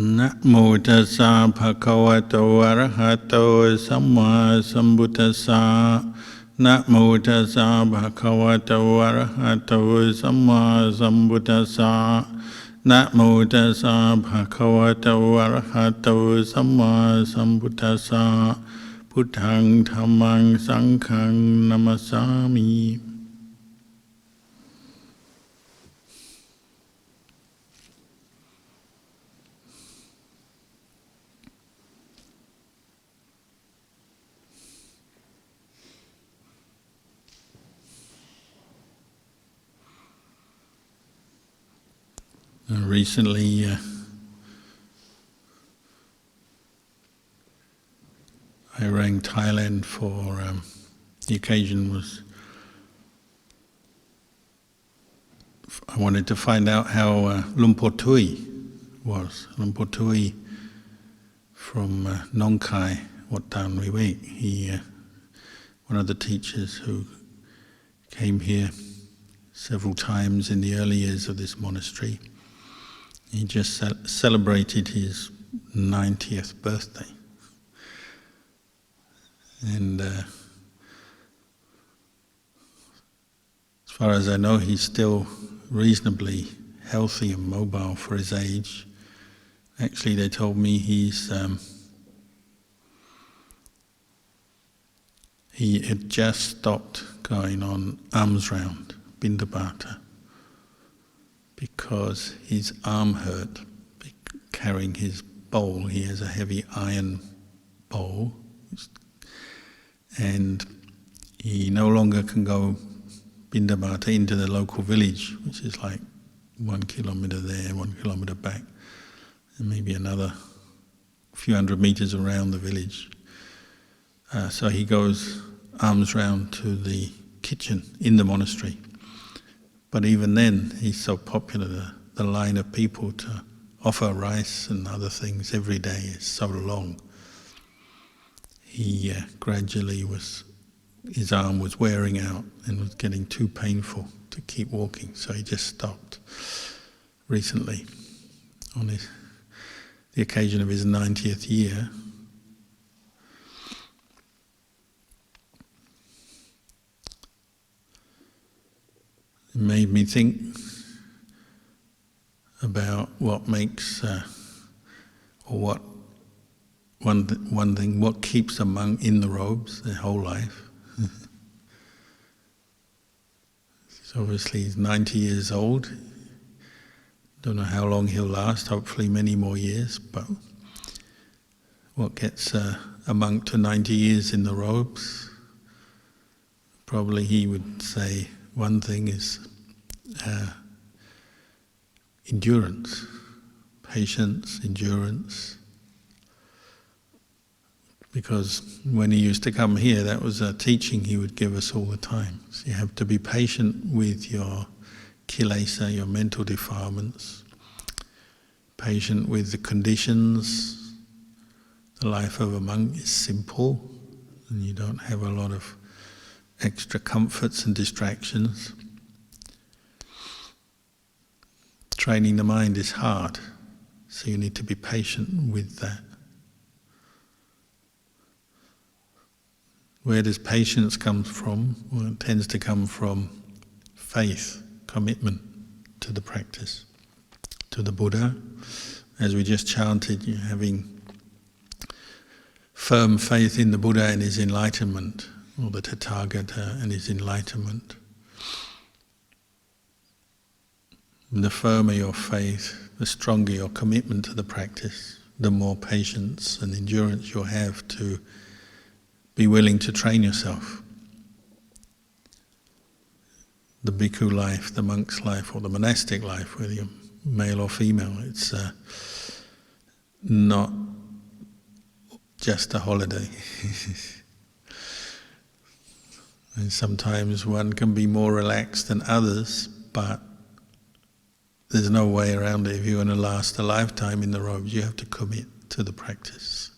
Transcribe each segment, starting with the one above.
นะโมตัสสะภะคะวะโตอะระหะโตสัมมาสัมพุทธัสสะนะโมตัสสะภะคะวะโตอะระหะโตสัมมาสัมพุทธัสสะนะโมตัสสะภะคะวะโตอะระหะโตสัมมาสัมพุทธัสสะพุทธังธัมมังสังฆังนะมัสสามิ Recently, I rang Thailand for the occasion was I wanted to find out how Lumpur Tui was. Lumpur Tui from Nong Khai, Wat Tan Vivek. He, one of the teachers who came here several times in the early years of this monastery. He just celebrated his 90th birthday. And as far as I know, he's still reasonably healthy and mobile for his age. Actually, they told me he had just stopped going on alms round, Bindabata, because his arm hurt carrying his bowl. He has a heavy iron bowl, and he no longer can go Bindabata into the local village, which is like 1 kilometer there, 1 kilometer back, and maybe another few hundred meters around the village. So he goes alms round to the kitchen in the monastery. But even then, he's so popular, the line of people to offer rice and other things every day is so long. He gradually his arm was wearing out and was getting too painful to keep walking, so he just stopped recently on the occasion of his 90th year. It made me think about what makes, or one thing, what keeps a monk in the robes their whole life. Obviously he's 90 years old. Don't know how long he'll last, hopefully many more years, but what gets a monk to 90 years in the robes? Probably he would say one thing is endurance, patience, endurance. Because when he used to come here, that was a teaching he would give us all the time. So you have to be patient with your kilesa, your mental defilements, patient with the conditions. The life of a monk is simple, and you don't have a lot of extra comforts and distractions. Training the mind is hard, so you need to be patient with that. Where does patience come from? Well, it tends to come from faith, commitment to the practice, to the Buddha. As we just chanted, you're having firm faith in the Buddha and his enlightenment, or the Tathagata and his enlightenment. The firmer your faith, the stronger your commitment to the practice, the more patience and endurance you'll have to be willing to train yourself. The bhikkhu life, the monk's life, or the monastic life, whether you're male or female, it's not just a holiday. And sometimes one can be more relaxed than others, but there's no way around it. If you want to last a lifetime in the robes, you have to commit to the practice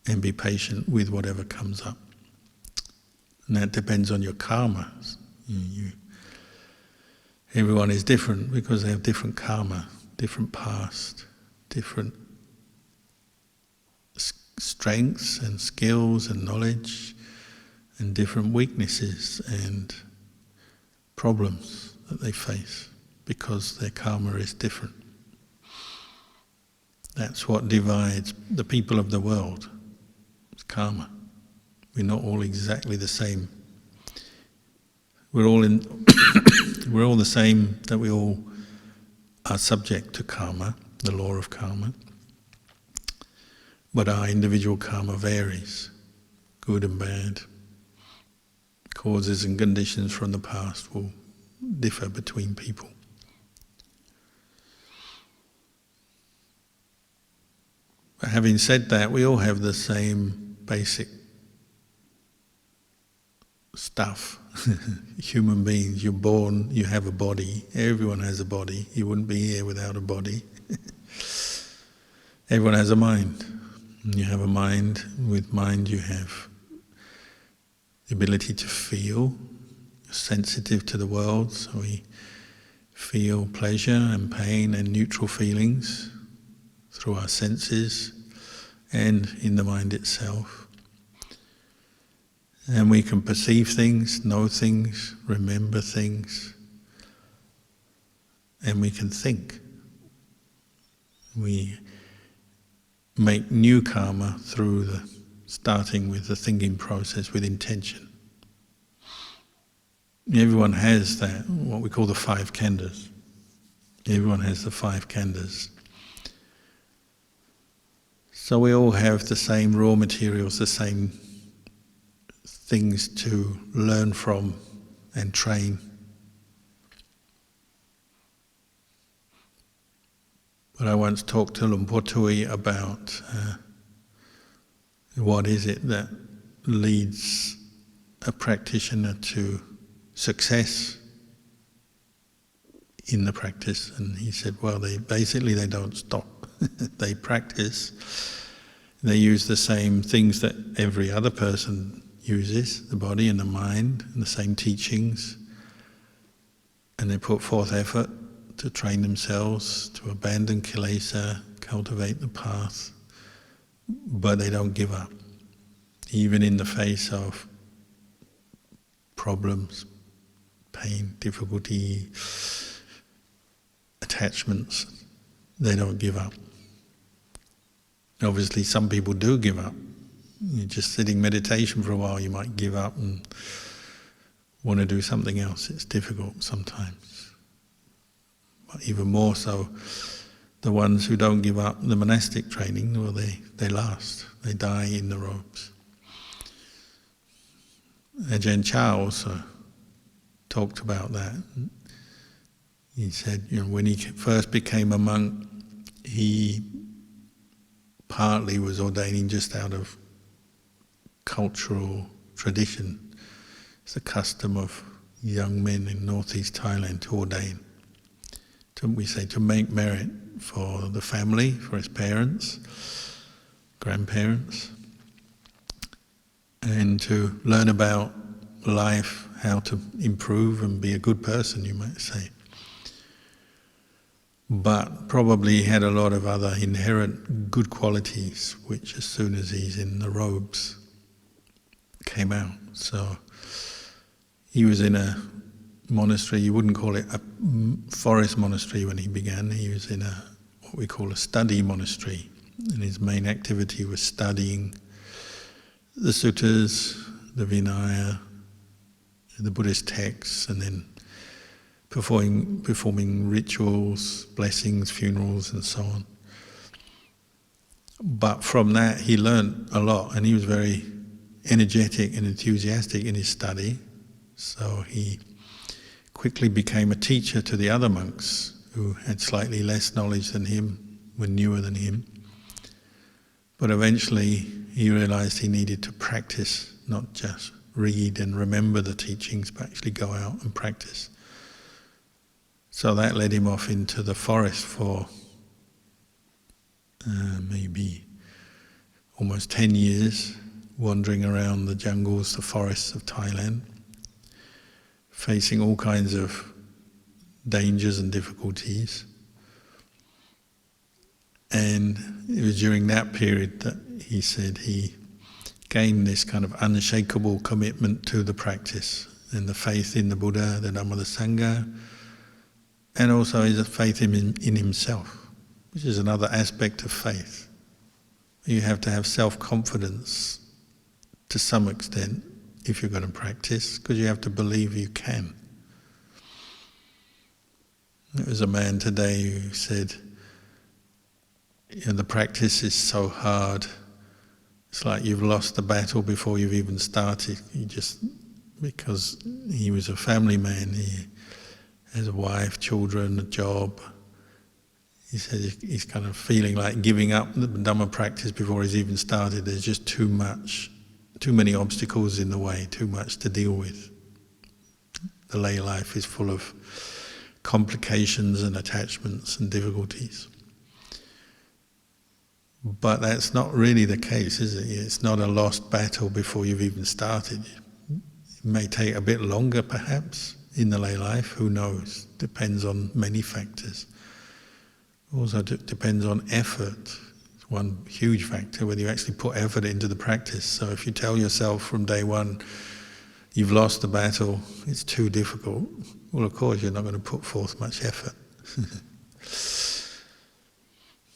and be patient with whatever comes up. And that depends on your karma. Everyone is different because they have different karma, different past, different strengths and skills and knowledge and different weaknesses and problems that they face because their karma is different. That's what divides the people of the world. It's karma. We're not all exactly the same. We're all we're all the same, that we all are subject to karma, the law of karma. But our individual karma varies, good and bad. Causes and conditions from the past will differ between people. But having said that, we all have the same basic stuff. Human beings, you're born, you have a body. Everyone has a body. You wouldn't be here without a body. Everyone has a mind. You have a mind. With mind you have the ability to feel, sensitive to the world, so we feel pleasure and pain and neutral feelings through our senses and in the mind itself. And we can perceive things, know things, remember things, and we can think. We make new karma through starting with the thinking process with intention. Everyone has that, what we call the 5 khandhas. Everyone has the 5 khandhas. So we all have the same raw materials, the same things to learn from and train. But I once talked to Lumpur Tui about what is it that leads a practitioner to success in the practice, and he said, well, they don't stop. They practice. They use the same things that every other person uses, the body and the mind, and the same teachings, and they put forth effort to train themselves, to abandon kilesa, cultivate the path, but they don't give up, even in the face of problems, pain, difficulty, attachments. They don't give up. Obviously some people do give up. You're just sitting meditation for a while, you might give up and want to do something else. It's difficult sometimes. But even more so, the ones who don't give up the monastic training, well, they last. They die in the robes. Ajahn Chah also talked about that. He said, when he first became a monk, he partly was ordaining just out of cultural tradition. It's the custom of young men in northeast Thailand to ordain. To make merit for the family, for his parents, grandparents, and to learn about life, how to improve and be a good person, you might say. But probably had a lot of other inherent good qualities, which as soon as he's in the robes, came out. So he was in a monastery, you wouldn't call it a forest monastery when he began. He was in what we call a study monastery, and his main activity was studying the suttas, the Vinaya, the Buddhist texts, and then performing rituals, blessings, funerals, and so on. But from that he learned a lot, and he was very energetic and enthusiastic in his study, so he quickly became a teacher to the other monks who had slightly less knowledge than him, were newer than him. But eventually he realized he needed to practice, not just read and remember the teachings, but actually go out and practice. So that led him off into the forest for maybe almost 10 years, wandering around the jungles, the forests of Thailand, facing all kinds of dangers and difficulties. And it was during that period that he said he gained this kind of unshakable commitment to the practice and the faith in the Buddha, the Dhamma, the Sangha, and also his faith in himself, which is another aspect of faith. You have to have self-confidence to some extent if you're going to practice, because you have to believe you can. There was a man today who said, the practice is so hard, it's like you've lost the battle before you've even started. Because he was a family man, he has a wife, children, a job. He said he's kind of feeling like giving up the Dhamma practice before he's even started. There's just too many obstacles in the way, too much to deal with. The lay life is full of complications and attachments and difficulties. But that's not really the case, is it? It's not a lost battle before you've even started. It may take a bit longer, perhaps, in the lay life, who knows? Depends on many factors. Also depends on effort. It's one huge factor, whether you actually put effort into the practice. So if you tell yourself from day one, you've lost the battle, it's too difficult, well, of course, you're not going to put forth much effort.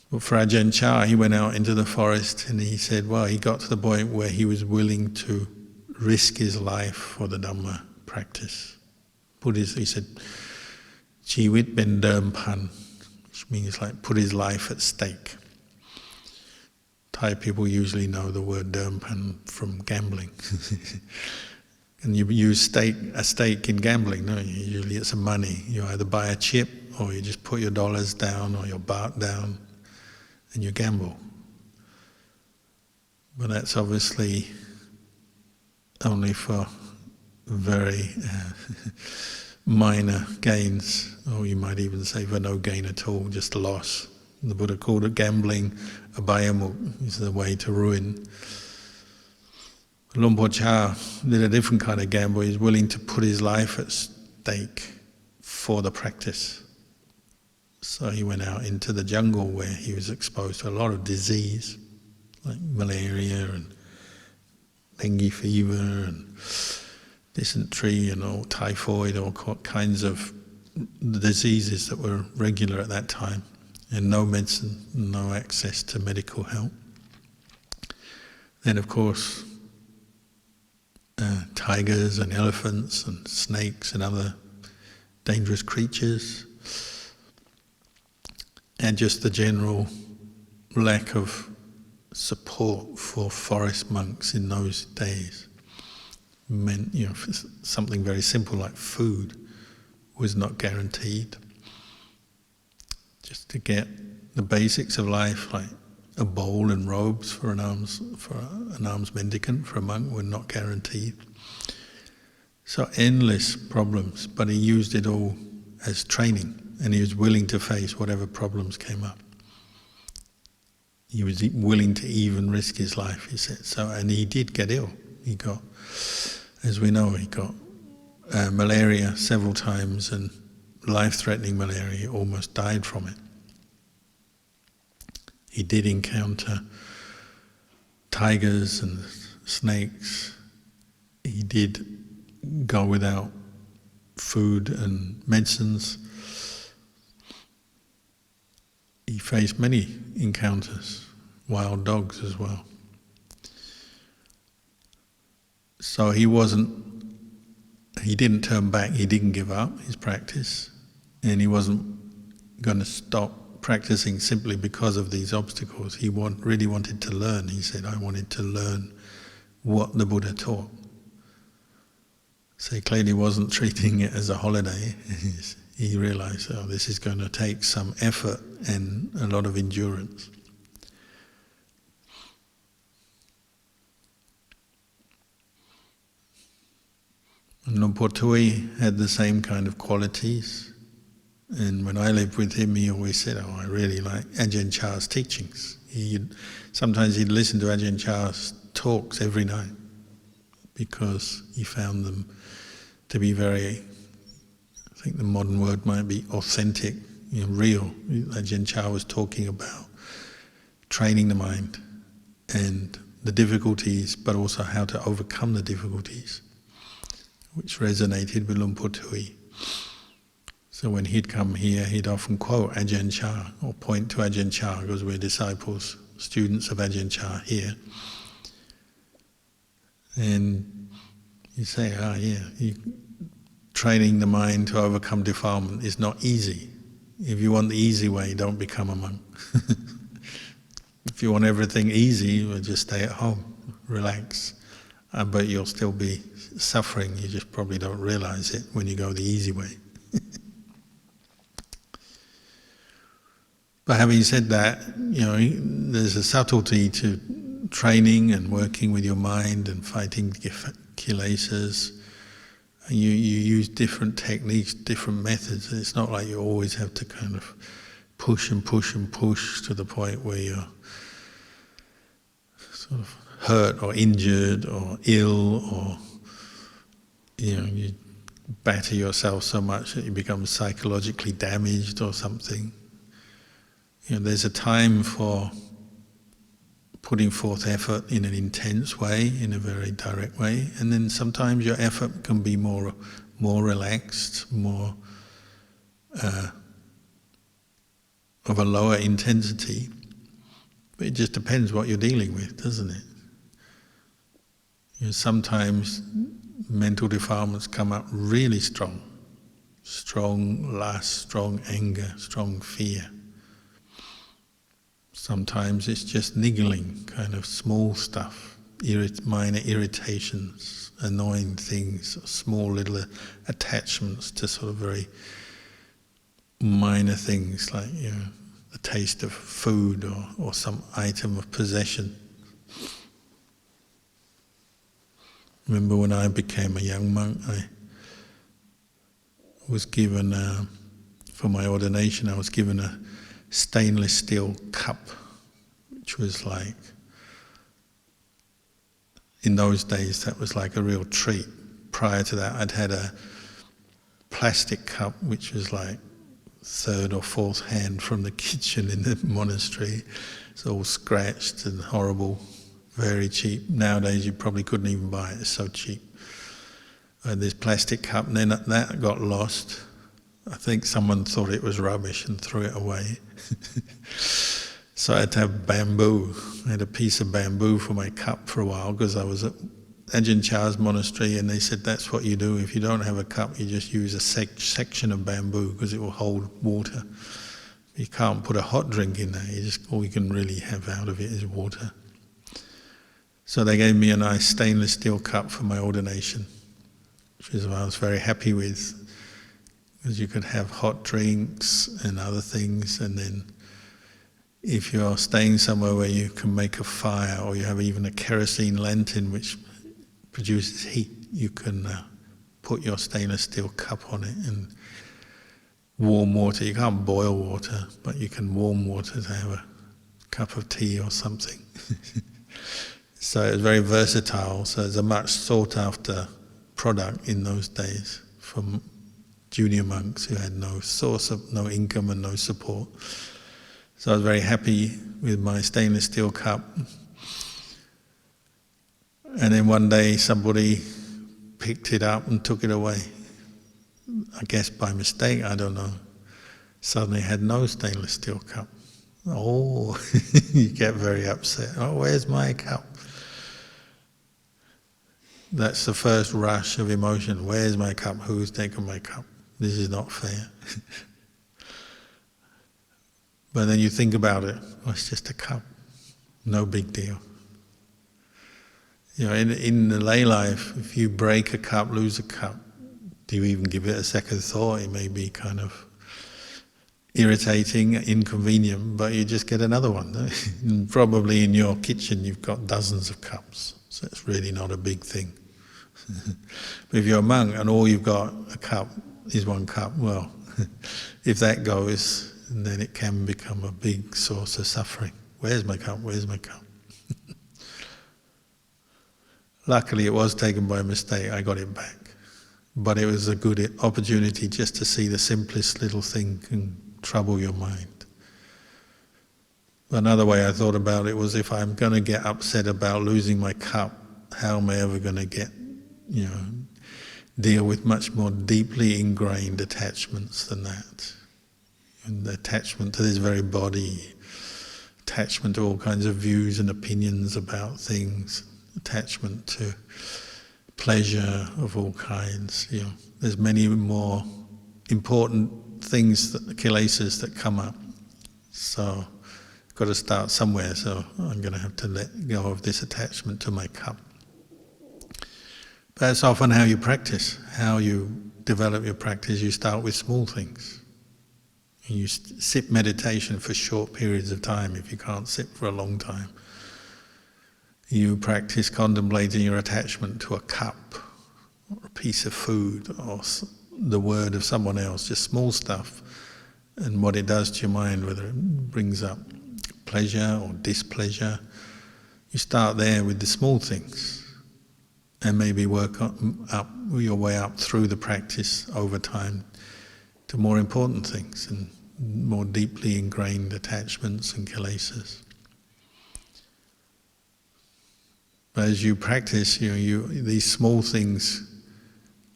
But for Ajahn Chah, he went out into the forest and he said, well, he got to the point where he was willing to risk his life for the Dhamma practice. He said, Jeevit ben derm pan, which means like put his life at stake. Thai people usually know the word derm pan from gambling. And you use a stake in gambling, no? Usually it's a money. You either buy a chip or you just put your dollars down or your baht down and you gamble. But that's obviously only for very minor gains, or you might even say for no gain at all, just loss. The Buddha called it gambling, abhayamuk, is the way to ruin. Luang Por Chah did a different kind of gamble. He was willing to put his life at stake for the practice. So he went out into the jungle where he was exposed to a lot of disease, like malaria and dengue fever and dysentery and all typhoid, all kinds of diseases that were regular at that time, and no medicine, no access to medical help. Then, of course, tigers and elephants and snakes and other dangerous creatures, and just the general lack of support for forest monks in those days meant, something very simple like food was not guaranteed. Just to get the basics of life, like a bowl and robes for an alms mendicant, for a monk, were not guaranteed. So endless problems, but he used it all as training, and he was willing to face whatever problems came up. He was willing to even risk his life, he said. So, and he did get ill. He got, as we know, he got malaria several times, and life-threatening malaria. He almost died from it. He did encounter tigers and snakes. He did go without food and medicines. He faced many encounters, wild dogs as well. So he didn't turn back, he didn't give up his practice, and he wasn't going to stop practicing simply because of these obstacles. He really wanted to learn. He said, I wanted to learn what the Buddha taught. So he clearly wasn't treating it as a holiday. He realized, this is going to take some effort and a lot of endurance. And Luang Por Tui had the same kind of qualities. And when I lived with him, he always said, I really like Ajahn Chah's teachings. Sometimes he'd listen to Ajahn Chah's talks every night because he found them to be very, I think the modern word might be authentic, real. Ajahn Chah was talking about training the mind and the difficulties, but also how to overcome the difficulties, which resonated with Luang Por Tui. So when he'd come here, he'd often quote Ajahn Chah or point to Ajahn Chah, because we're disciples, students of Ajahn Chah here. And you say, training the mind to overcome defilement is not easy. If you want the easy way, don't become a monk. If you want everything easy, well, just stay at home, relax. But you'll still be suffering, you just probably don't realize it when you go the easy way. But having said that, there's a subtlety to training and working with your mind and fighting kilesas. And you use different techniques, different methods. It's not like you always have to kind of push and push and push to the point where you're sort of hurt or injured or ill, or you batter yourself so much that you become psychologically damaged or something. There's a time for putting forth effort in an intense way, in a very direct way, and then sometimes your effort can be more relaxed, more of a lower intensity. But it just depends what you're dealing with, doesn't it? Sometimes mental defilements come up really strong lust, strong anger, strong fear. Sometimes it's just niggling, kind of small stuff, minor irritations, annoying things, small little attachments to sort of very minor things like the taste of food or some item of possession. Remember when I became a young monk, I was given, for my ordination, I was given a stainless steel cup, which was like, in those days, that was like a real treat. Prior to that, I'd had a plastic cup, which was like third or fourth hand from the kitchen in the monastery. It's all scratched and horrible, very cheap. Nowadays, you probably couldn't even buy it, it's so cheap. I had this plastic cup, and then that got lost. I think someone thought it was rubbish and threw it away. So I had to have bamboo. I had a piece of bamboo for my cup for a while because I was at Ajahn Chah's monastery, and they said that's what you do. If you don't have a cup, you just use a section of bamboo because it will hold water. You can't put a hot drink in there. All you can really have out of it is water. So they gave me a nice stainless steel cup for my ordination, which is what I was very happy with, because you could have hot drinks and other things, and then if you're staying somewhere where you can make a fire, or you have even a kerosene lantern which produces heat, you can put your stainless steel cup on it and warm water. You can't boil water, but you can warm water to have a cup of tea or something. So it was very versatile. So it's a much sought after product in those days from junior monks who had no source of, no income and no support. So I was very happy with my stainless steel cup. And then one day somebody picked it up and took it away. I guess by mistake, I don't know. Suddenly had no stainless steel cup. Oh, you get very upset. Oh, where's my cup? That's the first rush of emotion. Where's my cup? Who's taken my cup? This is not fair. But then you think about it, oh, it's just a cup, no big deal. In the lay life, if you break a cup, lose a cup, do you even give it a second thought? It may be kind of irritating, inconvenient, but you just get another one. And probably in your kitchen you've got dozens of cups, so it's really not a big thing. But if you're a monk and all you've got a cup is one cup, well, if that goes, then it can become a big source of suffering. Where's my cup? Where's my cup? Luckily it was taken by mistake, I got it back. But it was a good opportunity just to see the simplest little thing can trouble your mind. Another way I thought about it was, if I'm going to get upset about losing my cup, how am I ever going to deal with much more deeply ingrained attachments than that? And the attachment to this very body, attachment to all kinds of views and opinions about things, attachment to pleasure of all kinds. There's many more important things, kilesas, that come up. So got to start somewhere, so I'm going to have to let go of this attachment to my cup. But that's often how you practice, how you develop your practice. You start with small things. You sit meditation for short periods of time if you can't sit for a long time. You practice contemplating your attachment to a cup, or a piece of food, or the word of someone else, just small stuff, and what it does to your mind, whether it brings up pleasure or displeasure. You start there with the small things, and maybe work up your way up through the practice over time to more important things and more deeply ingrained attachments and kilesas. But as you practice, these small things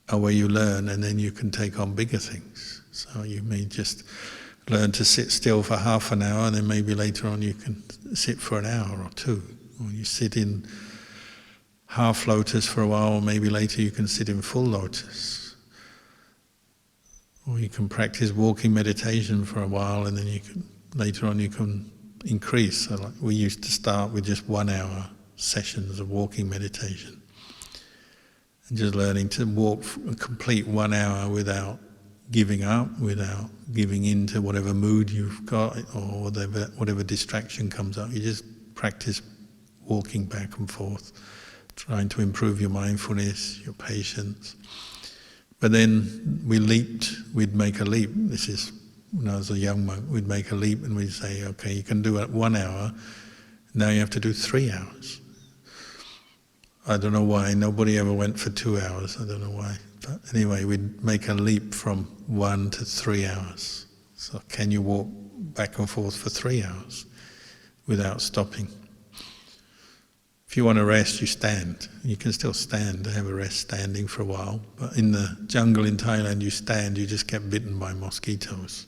are where you learn, and then you can take on bigger things. So you may just learn to sit still for half an hour, and then maybe later on you can sit for an hour or two. Or you sit in half lotus for a while, or maybe later you can sit in full lotus. Or you can practice walking meditation for a while, and then later on you can increase. So like we used to start with just 1 hour sessions of walking meditation. And just learning to walk a complete 1 hour without giving up, without giving in to whatever mood you've got or whatever distraction comes up. You just practice walking back and forth, trying to improve your mindfulness, your patience. But then we'd make a leap. This is when I was a young monk, we'd make a leap and we'd say, okay, you can do it 1 hour, now you have to do 3 hours. I don't know why, nobody ever went for 2 hours, I don't know why. But anyway, we'd make a leap from 1 to 3 hours. So can you walk back and forth for 3 hours without stopping? If you want to rest, you stand. You can still stand, have a rest standing for a while. But in the jungle in Thailand, you stand, you just get bitten by mosquitoes.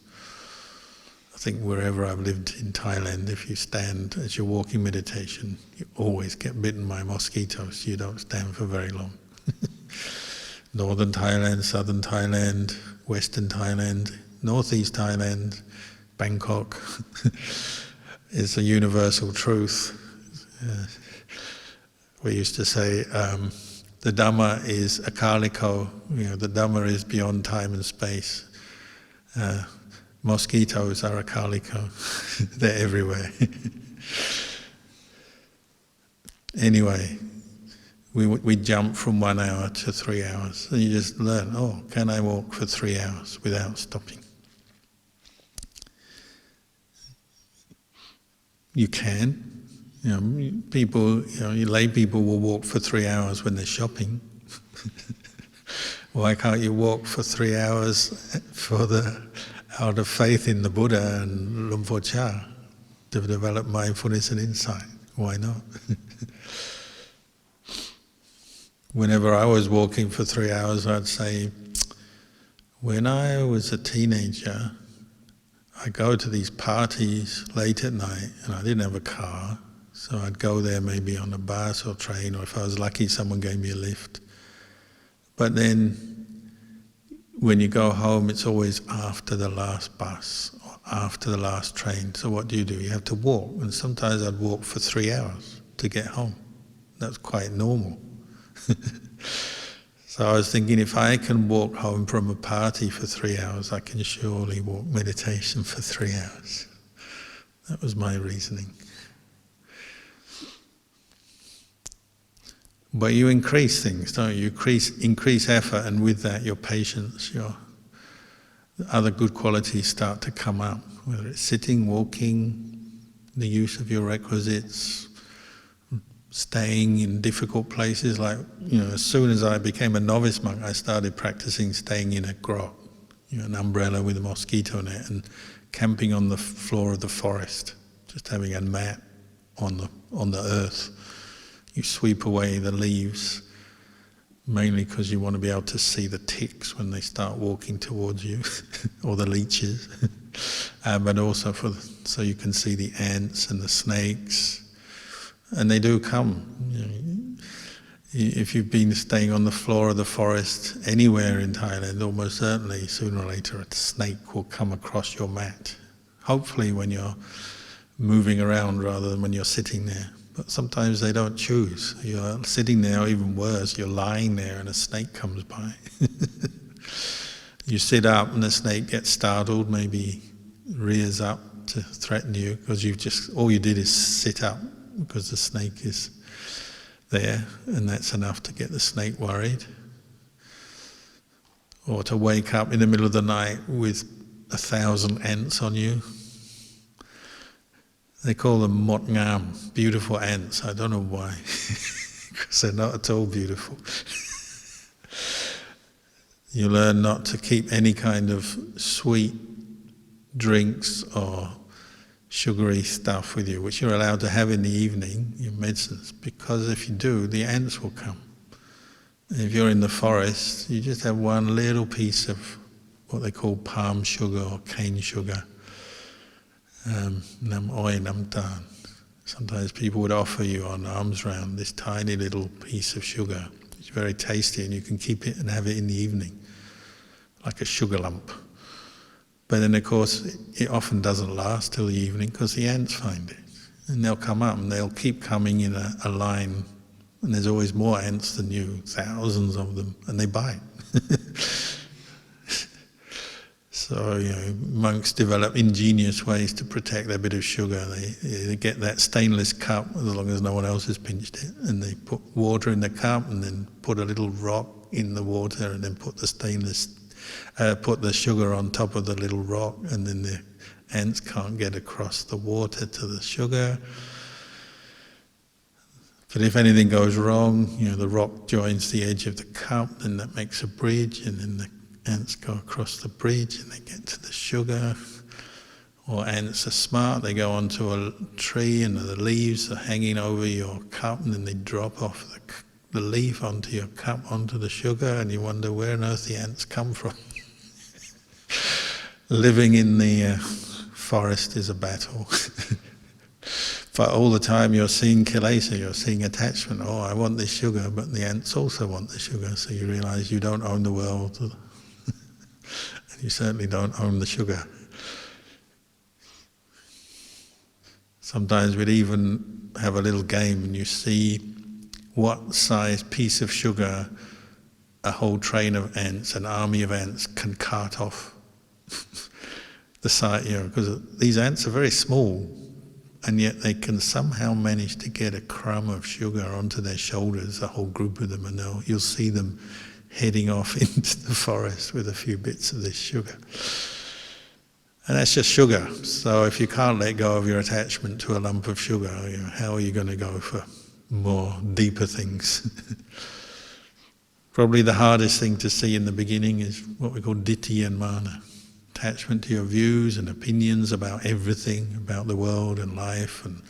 I think wherever I've lived in Thailand, if you stand as you're walking meditation, you always get bitten by mosquitoes. You don't stand for very long. Northern Thailand, Southern Thailand, Western Thailand, Northeast Thailand, Bangkok. It's a universal truth. We used to say the Dhamma is akaliko, the Dhamma is beyond time and space. Mosquitoes are akaliko, they're everywhere. Anyway, we jump from 1 hour to 3 hours, and you just learn, can I walk for 3 hours without stopping? You can. Lay people will walk for 3 hours when they're shopping. Why can't you walk for 3 hours out of faith in the Buddha and Luang Por Chah to develop mindfulness and insight? Why not? Whenever I was walking for 3 hours, I'd say, when I was a teenager, I go to these parties late at night, and I didn't have a car, so I'd go there maybe on a bus or train, or if I was lucky, someone gave me a lift. But then, when you go home, it's always after the last bus or after the last train. So what do? You have to walk, and sometimes I'd walk for 3 hours to get home. That's quite normal. So I was thinking, if I can walk home from a party for 3 hours, I can surely walk meditation for 3 hours. That was my reasoning. But you increase things, don't you? Increase effort, and with that your patience, your other good qualities start to come up, whether it's sitting, walking, the use of your requisites, staying in difficult places. Like, as soon as I became a novice monk, I started practicing staying in a grot, an umbrella with a mosquito net, and camping on the floor of the forest, just having a mat on the earth. You sweep away the leaves, mainly because you want to be able to see the ticks when they start walking towards you, or the leeches, but also so you can see the ants and the snakes, and they do come. If you've been staying on the floor of the forest anywhere in Thailand, almost certainly sooner or later a snake will come across your mat. Hopefully when you're moving around rather than when you're sitting there. But sometimes they don't choose. You're sitting there, or even worse, you're lying there and a snake comes by. You sit up and the snake gets startled, maybe rears up to threaten you, because all you did is sit up because the snake is there, and that's enough to get the snake worried. Or to wake up in the middle of the night with 1,000 ants on you. They call them mot ngam, beautiful ants. I don't know why, because they're not at all beautiful. You learn not to keep any kind of sweet drinks or sugary stuff with you, which you're allowed to have in the evening, your medicines, because if you do, the ants will come. And if you're in the forest, you just have one little piece of what they call palm sugar or cane sugar, nam oi nam tan. Sometimes people would offer you on alms round this tiny little piece of sugar. It's very tasty, and you can keep it and have it in the evening, like a sugar lump. But then, of course, it often doesn't last till the evening because the ants find it. And they'll come up and they'll keep coming in a line. And there's always more ants than you, thousands of them, and they bite. So, monks develop ingenious ways to protect their bit of sugar. They get that stainless cup, as long as no one else has pinched it, and they put water in the cup and then put a little rock in the water and then put the sugar on top of the little rock, and then the ants can't get across the water to the sugar. But if anything goes wrong, the rock joins the edge of the cup, and that makes a bridge, and then the ants go across the bridge and they get to the sugar. Or ants are smart, they go onto a tree and the leaves are hanging over your cup, and then they drop off the leaf onto your cup, onto the sugar, and you wonder where on earth the ants come from. Living in the forest is a battle. But all the time you're seeing kilesa, you're seeing attachment. Oh, I want this sugar, but the ants also want the sugar. So you realize you don't own the world. And you certainly don't own the sugar. Sometimes we'd even have a little game and you see what size piece of sugar a whole train of ants, an army of ants, can cart off the side, because these ants are very small, and yet they can somehow manage to get a crumb of sugar onto their shoulders, a whole group of them, and you'll see them heading off into the forest with a few bits of this sugar. And that's just sugar. So if you can't let go of your attachment to a lump of sugar, how are you going to go for more deeper things? Probably the hardest thing to see in the beginning is what we call ditthi and mana. Attachment to your views and opinions about everything, about the world and life, and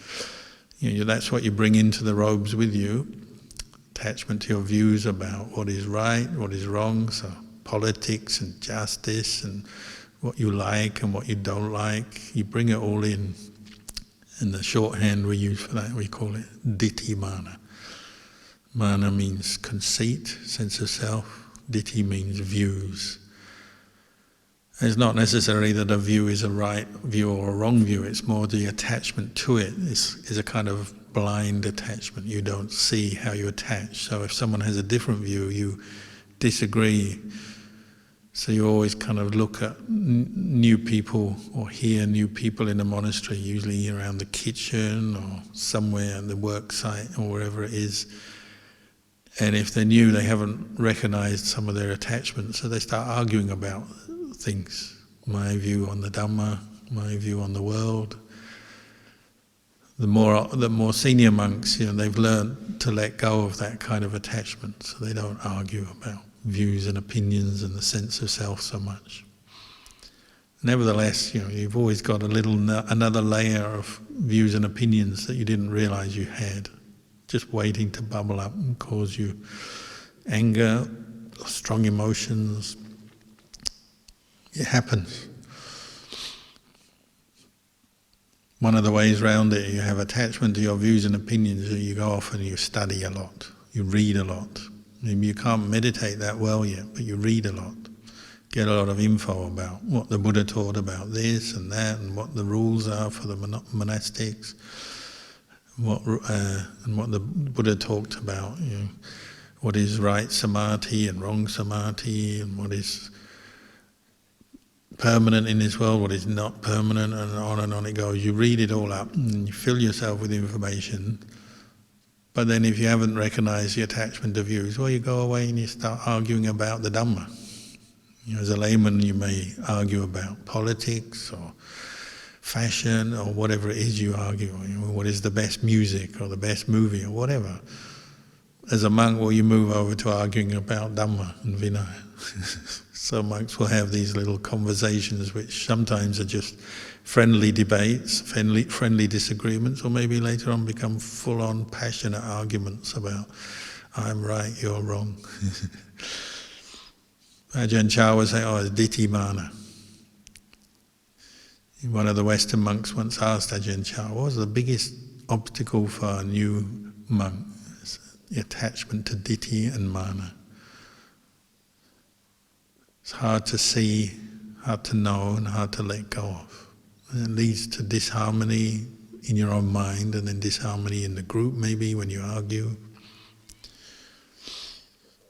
that's what you bring into the robes with you. Attachment to your views about what is right, what is wrong, so politics and justice and what you like and what you don't like. You bring it all in. And the shorthand we use for that, we call it ditthi mana. Mana means conceit, sense of self. Ditthi means views. It's not necessarily that a view is a right view or a wrong view, it's more the attachment to it is a kind of blind attachment. You don't see how you attach. So if someone has a different view, you disagree. So you always kind of look at new people or hear new people in a monastery, usually around the kitchen or somewhere in the work site or wherever it is. And if they're new, they haven't recognized some of their attachments, so they start arguing about things. My view on the Dhamma, my view on the world. The more senior monks, they've learned to let go of that kind of attachment, so they don't argue about views and opinions and the sense of self so much. Nevertheless, you've always got another layer of views and opinions that you didn't realize you had, just waiting to bubble up and cause you anger, strong emotions. It happens. One of the ways around it, you have attachment to your views and opinions, so you go off and you study a lot, you read a lot. Maybe you can't meditate that well yet, but you read a lot. Get a lot of info about what the Buddha taught about this and that, and what the rules are for the monastics, and what the Buddha talked about. What is right samadhi and wrong samadhi, and what is permanent in this world, what is not permanent, and on it goes. You read it all up and you fill yourself with information. But then if you haven't recognized the attachment to views, well, you go away and you start arguing about the Dhamma. As a layman, you may argue about politics or fashion or whatever it is you argue. What is the best music or the best movie or whatever. As a monk, well, you move over to arguing about Dhamma and Vinaya. So monks will have these little conversations which sometimes are just friendly debates, friendly disagreements, or maybe later on become full-on passionate arguments about I'm right, you're wrong. Ajahn Chah was saying, it's ditthi mana. One of the Western monks once asked Ajahn Chah, what was the biggest obstacle for a new monk? The attachment to ditthi and mana. It's hard to see, hard to know, and hard to let go of. And it leads to disharmony in your own mind, and then disharmony in the group maybe when you argue.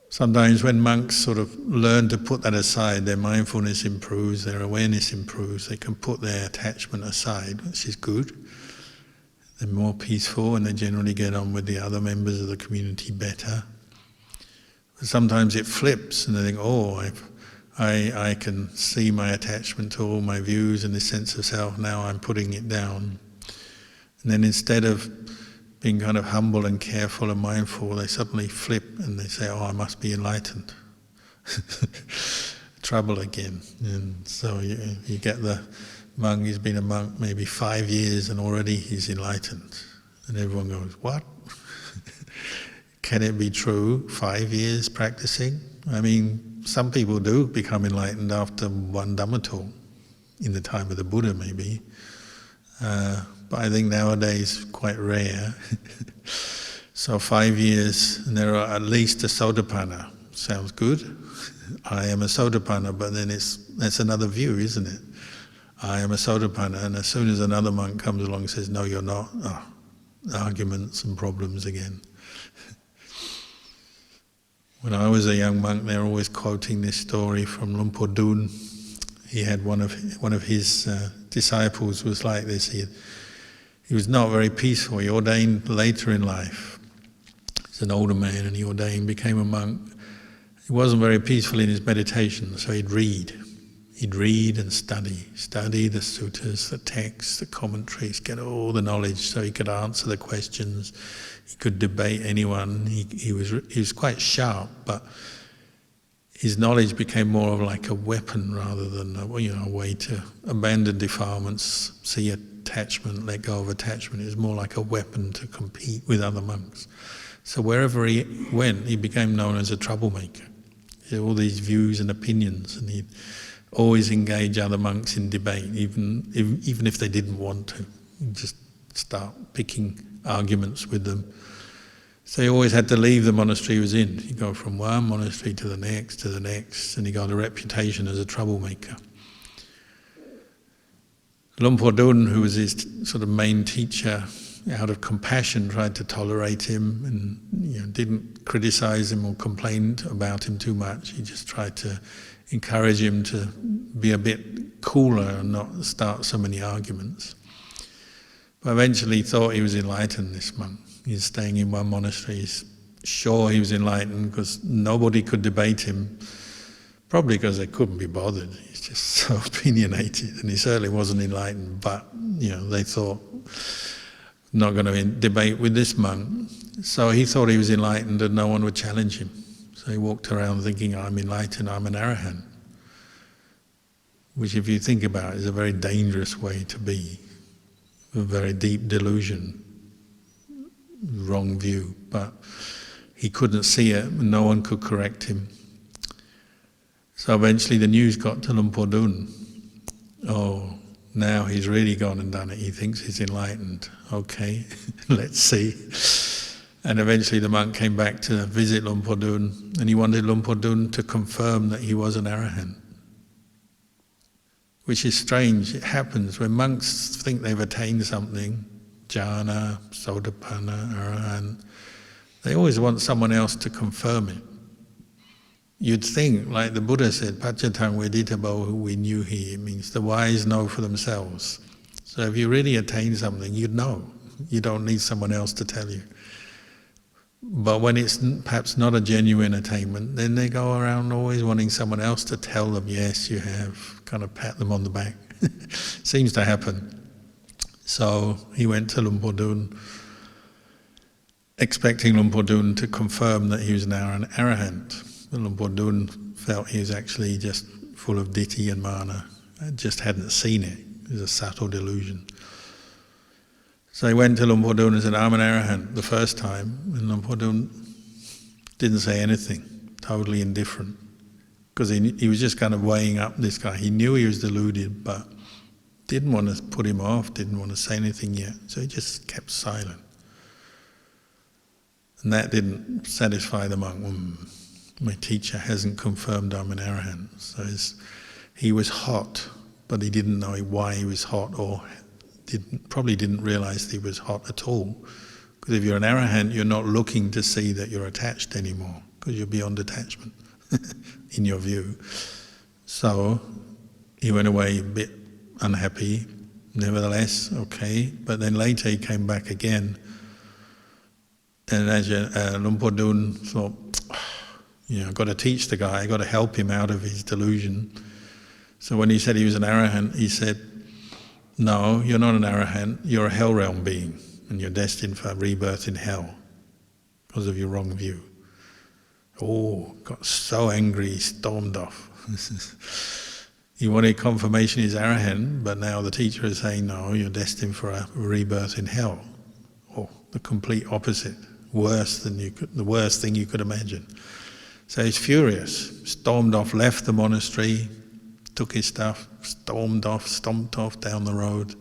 Sometimes when monks sort of learn to put that aside, their mindfulness improves, their awareness improves, they can put their attachment aside, which is good. They're more peaceful and they generally get on with the other members of the community better. But sometimes it flips and they think, I can see my attachment to all my views and this sense of self, now I'm putting it down. And then instead of being kind of humble and careful and mindful, they suddenly flip and they say, I must be enlightened. Trouble again. And so you get the monk, he's been a monk maybe 5 years and already he's enlightened. And everyone goes, what? Can it be true? 5 years practicing? I mean, some people do become enlightened after one Dhamma talk, in the time of the Buddha maybe. But I think nowadays quite rare. So 5 years, and there are at least a Sotapanna. Sounds good. I am a Sotapanna, but then that's another view, isn't it? I am a Sotapanna, and as soon as another monk comes along and says, no, you're not, arguments and problems again. When I was a young monk, they were always quoting this story from Lumpur Dun. He had one of his disciples was like this. He was not very peaceful. He ordained later in life. He's an older man, and he ordained, became a monk. He wasn't very peaceful in his meditation, so he'd read. He'd read and study the suttas, the texts, the commentaries, get all the knowledge so he could answer the questions. He could debate anyone. He was quite sharp, but his knowledge became more of like a weapon rather than a way to abandon defilements, see attachment, let go of attachment. It was more like a weapon to compete with other monks. So wherever he went, he became known as a troublemaker. He had all these views and opinions, and he'd always engage other monks in debate, even if they didn't want to. He'd just start picking arguments with them. So he always had to leave the monastery he was in. He'd go from one monastery to the next, and he got a reputation as a troublemaker. Lumpur Dun, who was his sort of main teacher, out of compassion tried to tolerate him and didn't criticize him or complain about him too much. He just tried to encourage him to be a bit cooler and not start so many arguments. But eventually he thought he was enlightened, this monk. He's staying in one monastery. He's sure he was enlightened because nobody could debate him, probably because they couldn't be bothered. He's just so opinionated, and he certainly wasn't enlightened, but they thought, not going to debate with this monk. So he thought he was enlightened and no one would challenge him. So he walked around thinking, I'm enlightened, I'm an arahant. which if you think about it is a very dangerous way to be, a very deep delusion, wrong view. But he couldn't see it, and no one could correct him. So eventually the news got to Luang Por Dun. Oh, now he's really gone and done it. He thinks he's enlightened. Okay, let's see. And eventually the monk came back to visit Luang Por Dun, and he wanted Luang Por Dun to confirm that he was an arahant. Which is strange. It happens when monks think they've attained something, jhana, sotapanna, arahant, they always want someone else to confirm it. You'd think, like the Buddha said, Pachatang veditabo we knew he, it means the wise know for themselves. So if you really attain something, you'd know. You don't need someone else to tell you. But when it's perhaps not a genuine attainment, then they go around always wanting someone else to tell them, yes, you have, kind of pat them on the back. Seems to happen. So he went to Luang Por Dun, expecting Luang Por Dun to confirm that he was now an arahant. But Luang Por Dun felt he was actually just full of ditthi and mana, just hadn't seen it. It was a subtle delusion. So he went to Luang Por Dun and said, I'm an arahant, the first time, and Luang Por Dun didn't say anything, totally indifferent, because he was just kind of weighing up this guy. He knew he was deluded, but didn't want to put him off, didn't want to say anything yet, so he just kept silent. And that didn't satisfy the monk. My teacher hasn't confirmed I'm an arahant. So he was hot, but he didn't know why he was hot, or probably didn't realize he was hot at all. Because if you're an arahant, you're not looking to see that you're attached anymore, because you're beyond attachment, in your view. So he went away a bit unhappy, nevertheless, okay. But then later he came back again, and as Luang Por Dun thought, I've got to teach the guy, I've got to help him out of his delusion. So when he said he was an arahant, he said, no, you're not an arahant, you're a hell realm being, and you're destined for rebirth in hell because of your wrong view. Oh, got so angry, he stormed off. He wanted confirmation he's arahant, but now the teacher is saying, no, you're destined for a rebirth in hell. Oh, the complete opposite, the worst thing you could imagine. So he's furious, stormed off, left the monastery, took his stuff, stormed off, stomped off down the road.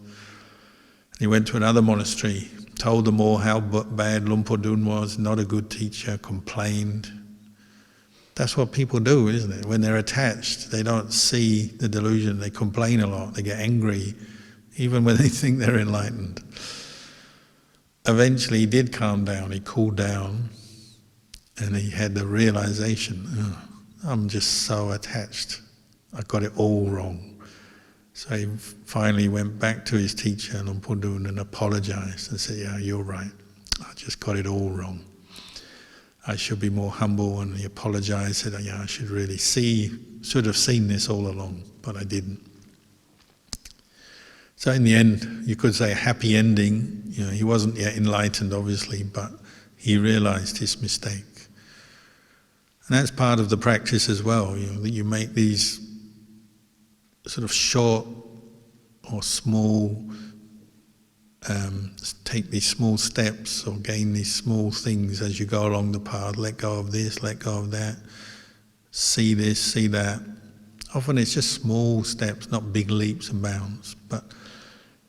He went to another monastery, told them all how bad Luang Por Dun was, not a good teacher, complained. That's what people do, isn't it? When they're attached, they don't see the delusion, they complain a lot, they get angry, even when they think they're enlightened. Eventually he did calm down, he cooled down, and he had the realization, I'm just so attached. I got it all wrong. So he finally went back to his teacher, Luang Por Dun, and apologized and said, yeah, you're right. I just got it all wrong. I should be more humble. And he apologized, said, yeah, I should have seen this all along, but I didn't. So in the end, you could say a happy ending. He wasn't yet enlightened, obviously, but he realized his mistake. And that's part of the practice as well, that you make these sort of short or small, take these small steps or gain these small things as you go along the path. Let go of this, let go of that. See this, see that. Often it's just small steps, not big leaps and bounds, but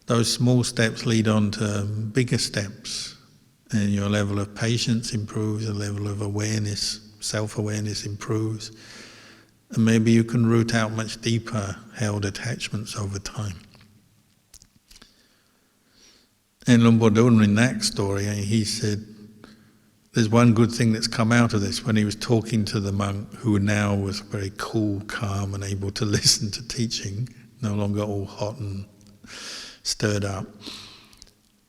those small steps lead on to bigger steps, and your level of patience improves, the level of awareness, self-awareness improves, and maybe you can root out much deeper held attachments over time. And Luang Por Dun, in that story, he said, there's one good thing that's come out of this. When he was talking to the monk, who now was very cool, calm, and able to listen to teaching, no longer all hot and stirred up,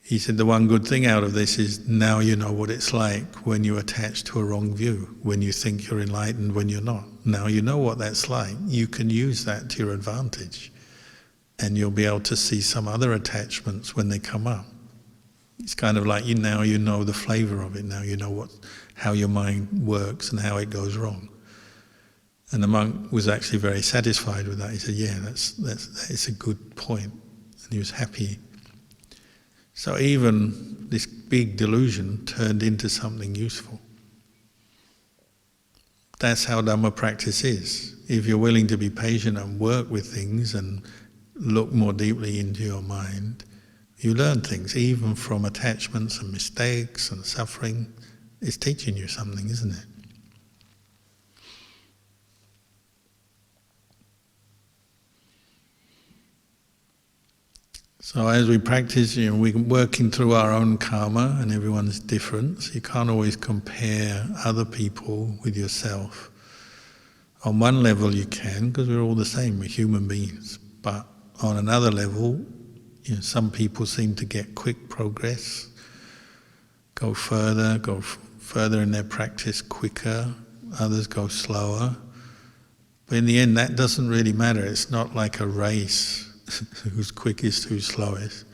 he said the one good thing out of this is now you know what it's like when you attach to a wrong view, when you think you're enlightened when you're not. Now you know what that's like. You can use that to your advantage, and you'll be able to see some other attachments when they come up. It's kind of like now you know the flavour of it, now you know how your mind works and how it goes wrong. And the monk was actually very satisfied with that. He said, yeah, that is a good point. And he was happy. So even this big delusion turned into something useful. That's how Dhamma practice is. If you're willing to be patient and work with things and look more deeply into your mind, you learn things, even from attachments and mistakes and suffering. It's teaching you something, isn't it? So as we practice, we're working through our own karma, and everyone's different, so you can't always compare other people with yourself. On one level you can, because we're all the same, we're human beings. But on another level, some people seem to get quick progress, go further in their practice quicker, others go slower. But in the end, that doesn't really matter. It's not like a race. Who's quickest, who's slowest.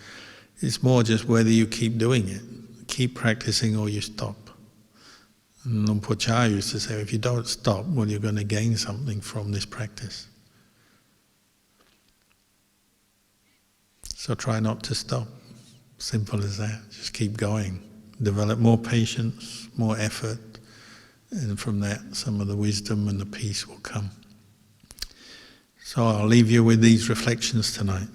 It's more just whether you keep doing it, keep practicing or you stop. And Luang Por Chah used to say, if you don't stop, well, you're going to gain something from this practice. So try not to stop. Simple as that. Just keep going. Develop more patience, more effort, and from that some of the wisdom and the peace will come. So I'll leave you with these reflections tonight.